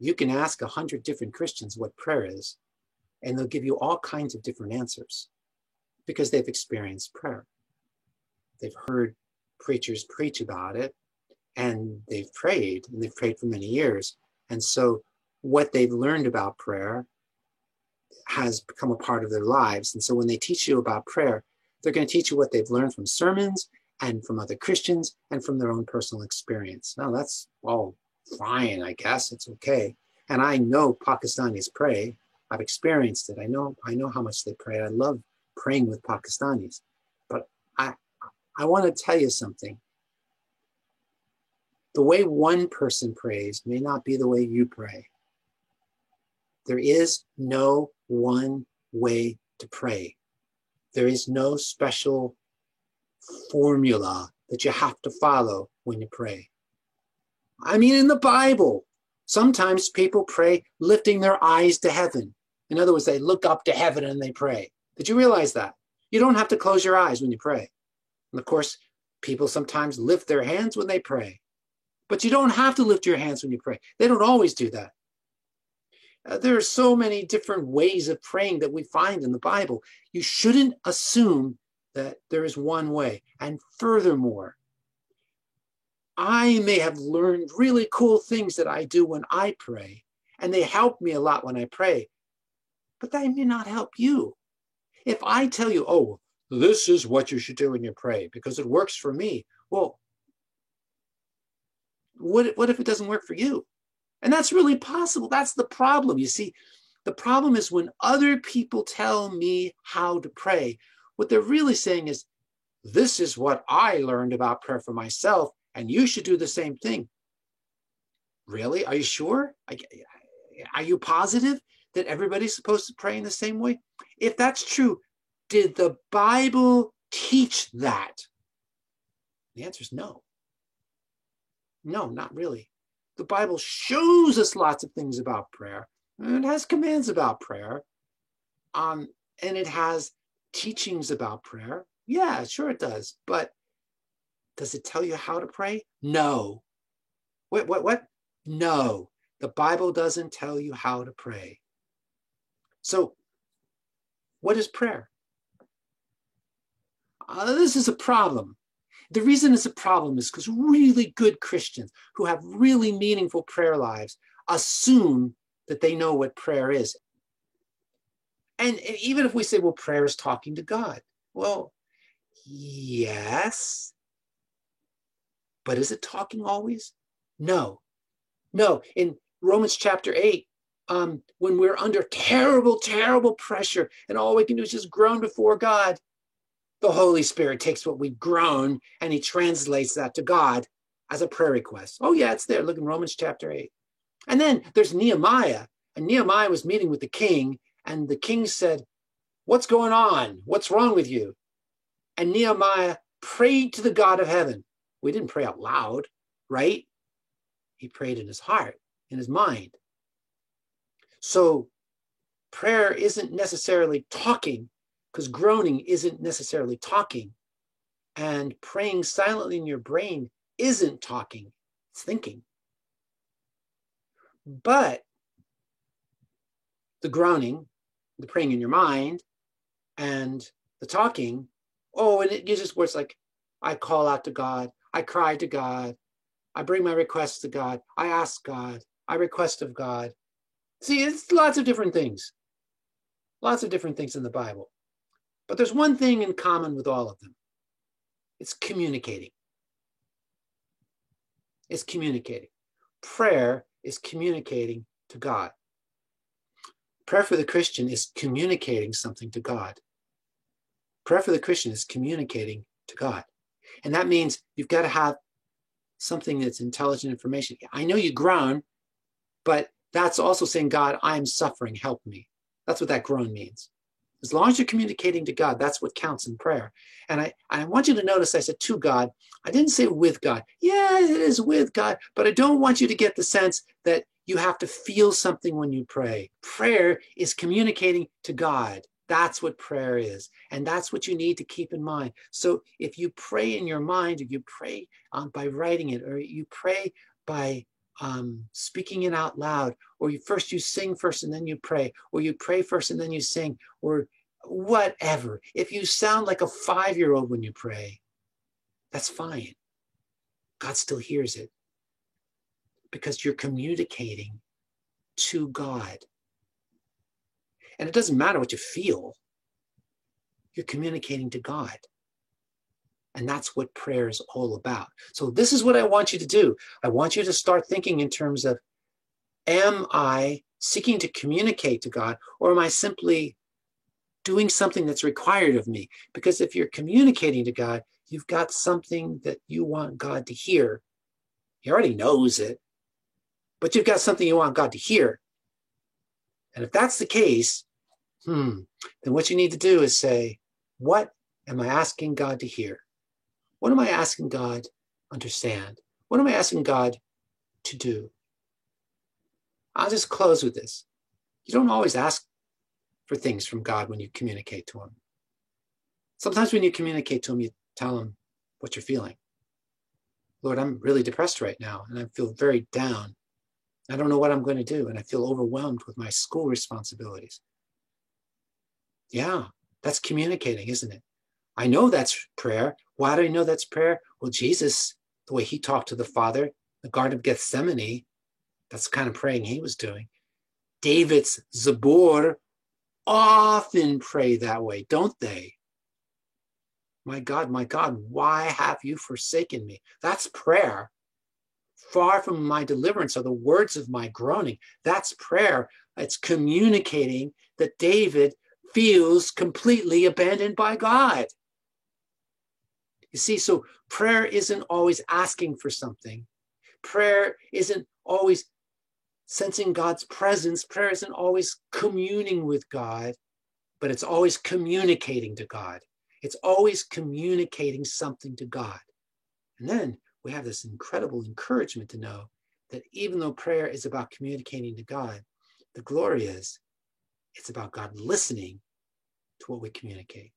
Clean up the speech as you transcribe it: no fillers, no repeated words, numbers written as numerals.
You can ask 100 different Christians what prayer is, and they'll give you all kinds of different answers because they've experienced prayer. They've heard preachers preach about it, and they've prayed for many years. And so what they've learned about prayer has become a part of their lives. And so when they teach you about prayer, they're going to teach you what they've learned from sermons and from other Christians and from their own personal experience. Now, that's all fine, I guess. It's okay. And I know Pakistanis pray. I've experienced it. I know how much they pray. I love praying with Pakistanis. But I want to tell you something. The way one person prays may not be the way you pray. There is no one way to pray. There is no special formula that you have to follow when you pray. I mean, in the Bible, sometimes people pray lifting their eyes to heaven. In other words, they look up to heaven and they pray. Did you realize that? You don't have to close your eyes when you pray. And of course, people sometimes lift their hands when they pray. But you don't have to lift your hands when you pray. They don't always do that. There are so many different ways of praying that we find in the Bible. You shouldn't assume that there is one way. And furthermore, I may have learned really cool things that I do when I pray, and they help me a lot when I pray, but they may not help you. If I tell you, oh, this is what you should do when you pray because it works for me, well, what if it doesn't work for you? And that's really possible. That's the problem. You see, the problem is when other people tell me how to pray, what they're really saying is, this is what I learned about prayer for myself, and you should do the same thing. Really? Are you sure? Are you positive that everybody's supposed to pray in the same way? If that's true, did the Bible teach that? The answer is no. No, not really. The Bible shows us lots of things about prayer. And it has commands about prayer. And it has teachings about prayer. Yeah, sure it does. But does it tell you how to pray? No. What? No. The Bible doesn't tell you how to pray. So, what is prayer? This is a problem. The reason it's a problem is because really good Christians who have really meaningful prayer lives assume that they know what prayer is. And even if we say, well, prayer is talking to God. Well, yes. But is it talking always? No. No. In Romans chapter 8, when we're under terrible, terrible pressure and all we can do is just groan before God, the Holy Spirit takes what we groan and he translates that to God as a prayer request. Oh yeah, it's there. Look in Romans chapter 8. And then there's Nehemiah. And Nehemiah was meeting with the king, and the king said, what's going on? What's wrong with you? And Nehemiah prayed to the God of heaven. We didn't pray out loud, right? He prayed in his heart, in his mind. So prayer isn't necessarily talking, because groaning isn't necessarily talking. And praying silently in your brain isn't talking, it's thinking. But the groaning, the praying in your mind, and the talking, and it uses words like, I call out to God, I cry to God, I bring my requests to God, I ask God, I request of God. See, it's lots of different things. Lots of different things in the Bible. But there's one thing in common with all of them. It's communicating. It's communicating. Prayer is communicating to God. Prayer for the Christian is communicating something to God. Prayer for the Christian is communicating to God. And that means you've got to have something that's intelligent information. I know you groan, but that's also saying, God, I'm suffering, help me. That's what that groan means. As long as you're communicating to God, that's what counts in prayer. And I want you to notice I said to God. I didn't say with God. Yeah, it is with God, but I don't want you to get the sense that you have to feel something when you pray. Prayer is communicating to God. That's what prayer is. And that's what you need to keep in mind. So if you pray in your mind, or you pray by writing it, or you pray by speaking it out loud, or you sing first and then you pray, or you pray first and then you sing, or whatever. If you sound like a 5-year-old when you pray, that's fine. God still hears it because you're communicating to God. And it doesn't matter what you feel, you're communicating to God. And that's what prayer is all about. So this is what I want you to do. I want you to start thinking in terms of, am I seeking to communicate to God, or am I simply doing something that's required of me? Because if you're communicating to God, you've got something that you want God to hear. He already knows it, but you've got something you want God to hear. And if that's the case, then what you need to do is say, what am I asking God to hear? What am I asking God to understand? What am I asking God to do? I'll just close with this. You don't always ask for things from God when you communicate to him. Sometimes when you communicate to him, you tell him what you're feeling. Lord, I'm really depressed right now, and I feel very down. I don't know what I'm going to do, and I feel overwhelmed with my school responsibilities. Yeah, that's communicating, isn't it? I know that's prayer. Why do I know that's prayer? Well, Jesus, the way he talked to the Father, the Garden of Gethsemane, that's the kind of praying he was doing. David's Zabur often pray that way, don't they? My God, why have you forsaken me? That's prayer. Far from my deliverance are the words of my groaning. That's prayer. It's communicating that David feels completely abandoned by God. You see, so prayer isn't always asking for something. Prayer isn't always sensing God's presence. Prayer isn't always communing with God, but it's always communicating to God. It's always communicating something to God. And then we have this incredible encouragement to know that even though prayer is about communicating to God, the glory is it's about God listening to what we communicate.